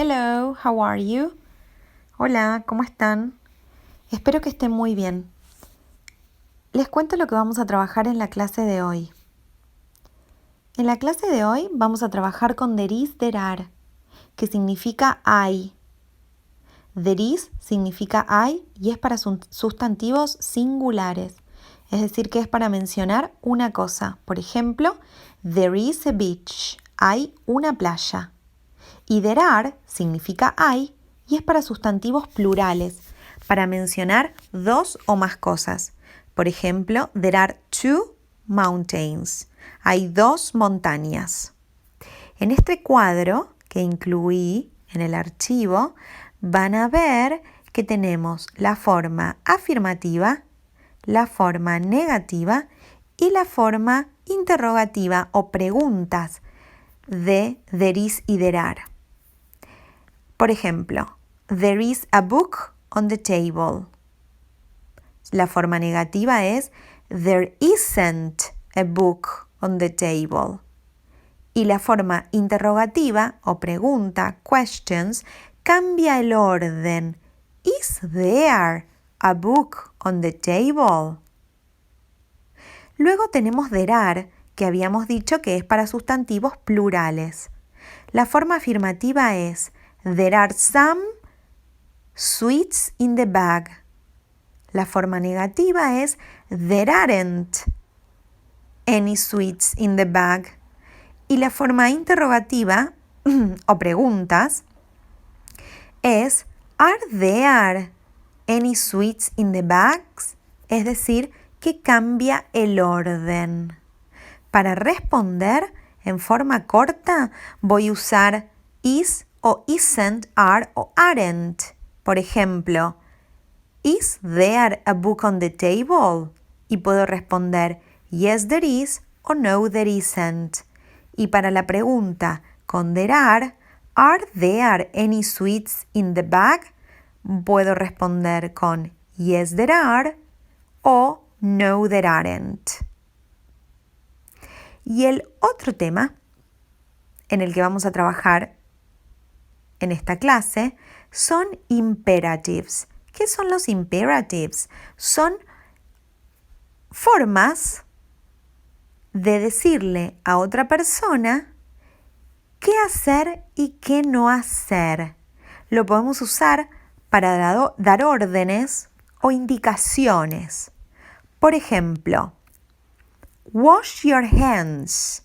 Hello, how are you? Hola, ¿cómo están? Espero que estén muy bien. Les cuento lo que vamos a trabajar en la clase de hoy. En la clase de hoy vamos a trabajar con der is, der are, que significa hay. Der is significa hay y es para sustantivos singulares, es decir, que es para mencionar una cosa. Por ejemplo, there is a beach, hay una playa. Y der are significa hay y es para sustantivos plurales, para mencionar dos o más cosas. Por ejemplo, there are two mountains. Hay dos montañas. En este cuadro que incluí en el archivo, van a ver que tenemos la forma afirmativa, la forma negativa y la forma interrogativa o preguntas de there is y there are. Por ejemplo, there is a book on the table. La forma negativa es there isn't a book on the table. Y la forma interrogativa o pregunta, questions, cambia el orden. Is there a book on the table? Luego tenemos there are, que habíamos dicho que es para sustantivos plurales. La forma afirmativa es there are some sweets in the bag. La forma negativa es there aren't any sweets in the bag. Y la forma interrogativa o preguntas es are there any sweets in the bags? Es decir, que cambia el orden. Para responder en forma corta voy a usar is o isn't, are o aren't. Por ejemplo, is there a book on the table? Y puedo responder yes there is o no there isn't. Y para la pregunta con there are there any sweets in the bag? Puedo responder con yes there are o no there aren't. Y el otro tema en el que vamos a trabajar en esta clase son imperatives. ¿Qué son los imperatives? Son formas de decirle a otra persona qué hacer y qué no hacer. Lo podemos usar para dar órdenes o indicaciones. Por ejemplo, wash your hands.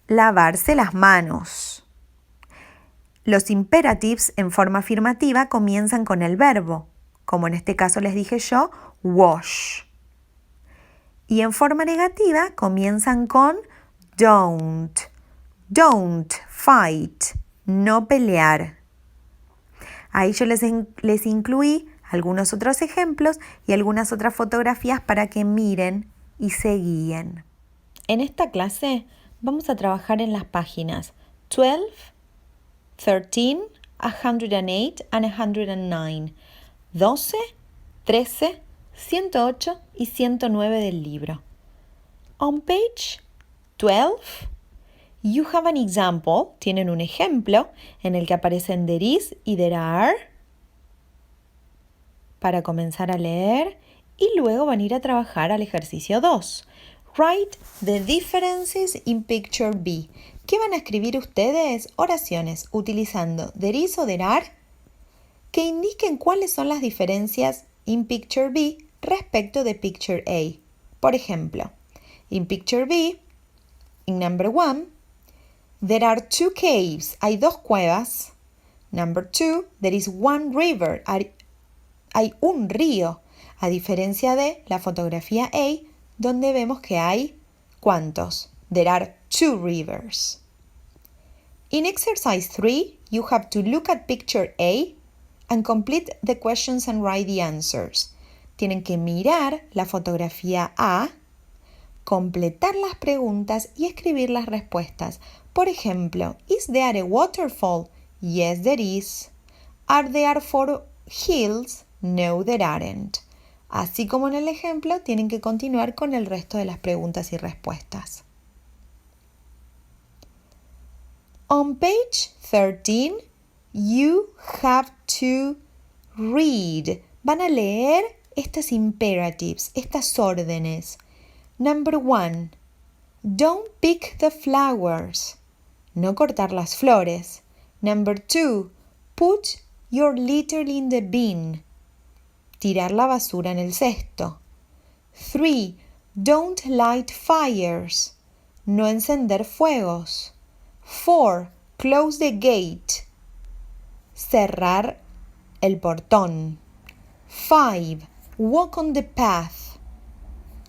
Lavarse las manos. Los imperatives en forma afirmativa comienzan con el verbo, como en este caso les dije yo, wash. Y en forma negativa comienzan con don't. Don't fight, no pelear. Ahí yo les incluí algunos otros ejemplos y algunas otras fotografías para que miren y se guíen. En esta clase vamos a trabajar en las páginas 12, 13, 108 and 109, 12, 13, 108 y 109 del libro. On page 12, you have an example, tienen un ejemplo en el que aparecen there is y there are para comenzar a leer y luego van a ir a trabajar al ejercicio 2. Write the differences in picture B. ¿Qué van a escribir ustedes? Oraciones utilizando there is o there are que indiquen cuáles son las diferencias in picture B respecto de picture A. Por ejemplo, in picture B, in number 1, there are two caves. Hay dos cuevas. Number 2, there is one river. Hay un río. A diferencia de la fotografía A, donde vemos que hay ¿cuántos? There are two rivers. In exercise 3, you have to look at picture A and complete the questions and write the answers. Tienen que mirar la fotografía A, completar las preguntas y escribir las respuestas. Por ejemplo, is there a waterfall? Yes, there is. Are there four hills? No, there aren't. Así como en el ejemplo, tienen que continuar con el resto de las preguntas y respuestas. On page 13, you have to read. Van a leer estas imperatives, estas órdenes. Number 1. Don't pick the flowers. No cortar las flores. Number 2. Put your litter in the bin. Tirar la basura en el cesto. 3. Don't light fires. No encender fuegos. 4. Close the gate. Cerrar el portón. 5. Walk on the path.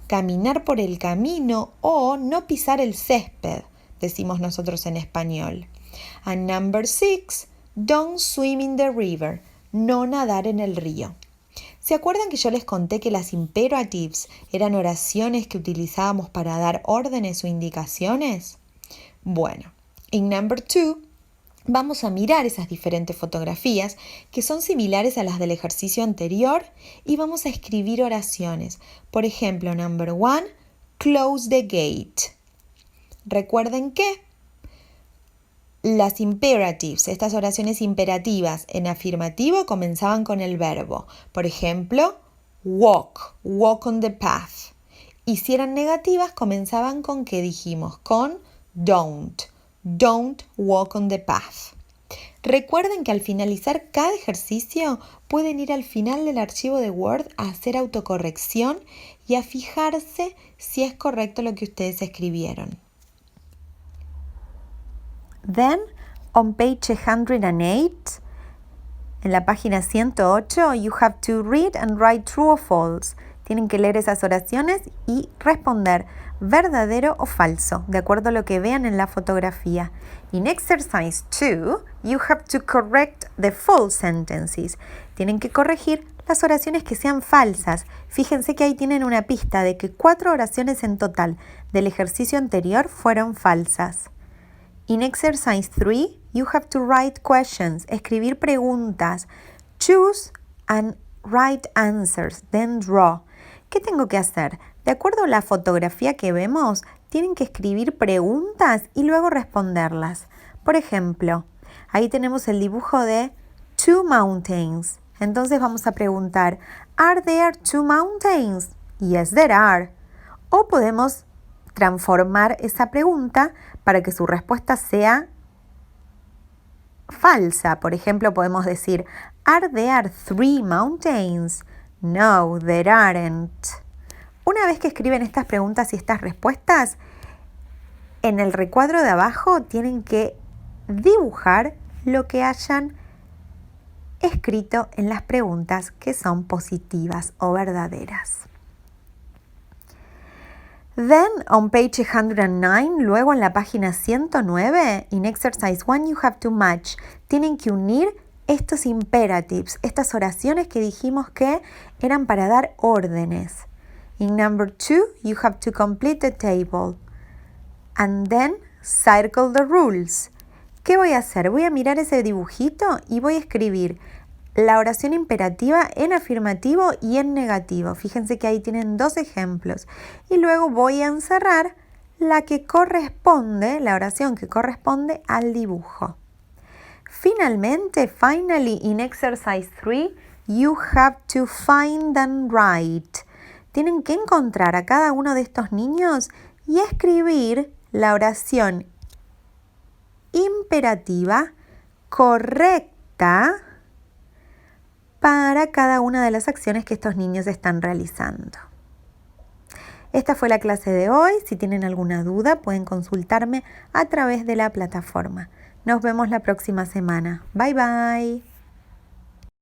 Caminar por el camino o no pisar el césped, decimos nosotros en español. And number 6. Don't swim in the river. No nadar en el río. ¿Se acuerdan que yo les conté que las imperatives eran oraciones que utilizábamos para dar órdenes o indicaciones? Bueno, en number 2 vamos a mirar esas diferentes fotografías que son similares a las del ejercicio anterior y vamos a escribir oraciones. Por ejemplo, number 1, close the gate. Recuerden que las imperatives, estas oraciones imperativas en afirmativo comenzaban con el verbo. Por ejemplo, walk on the path. Y si eran negativas comenzaban con ¿qué dijimos? Con don't walk on the path. Recuerden que al finalizar cada ejercicio pueden ir al final del archivo de Word a hacer autocorrección y a fijarse si es correcto lo que ustedes escribieron. Then, on page 108, en la página 108, you have to read and write true or false. Tienen que leer esas oraciones y responder verdadero o falso, de acuerdo a lo que vean en la fotografía. In exercise 2, you have to correct the false sentences. Tienen que corregir las oraciones que sean falsas. Fíjense que ahí tienen una pista de que 4 oraciones en total del ejercicio anterior fueron falsas. In exercise 3, you have to write questions, escribir preguntas. Choose and write answers, then draw. ¿Qué tengo que hacer? De acuerdo a la fotografía que vemos, tienen que escribir preguntas y luego responderlas. Por ejemplo, ahí tenemos el dibujo de 2 mountains. Entonces vamos a preguntar, ¿Are there 2 mountains? Yes, there are. O podemos transformar esa pregunta para que su respuesta sea falsa. Por ejemplo, podemos decir, ¿Are there 3 mountains? No, there aren't. Una vez que escriben estas preguntas y estas respuestas, en el recuadro de abajo tienen que dibujar lo que hayan escrito en las preguntas que son positivas o verdaderas. Then, on page 109, luego en la página 109, in exercise 1, you have to match. Tienen que unir estos imperatives, estas oraciones que dijimos que eran para dar órdenes. In number 2, you have to complete the table. And then, circle the rules. ¿Qué voy a hacer? Voy a mirar ese dibujito y voy a escribir la oración imperativa en afirmativo y en negativo. Fíjense que ahí tienen 2 ejemplos. Y luego voy a encerrar la que corresponde, la oración que corresponde al dibujo. Finally, in exercise 3, you have to find and write. Tienen que encontrar a cada uno de estos niños y escribir la oración imperativa correcta para cada una de las acciones que estos niños están realizando. Esta fue la clase de hoy. Si tienen alguna duda, pueden consultarme a través de la plataforma. Nos vemos la próxima semana. Bye bye.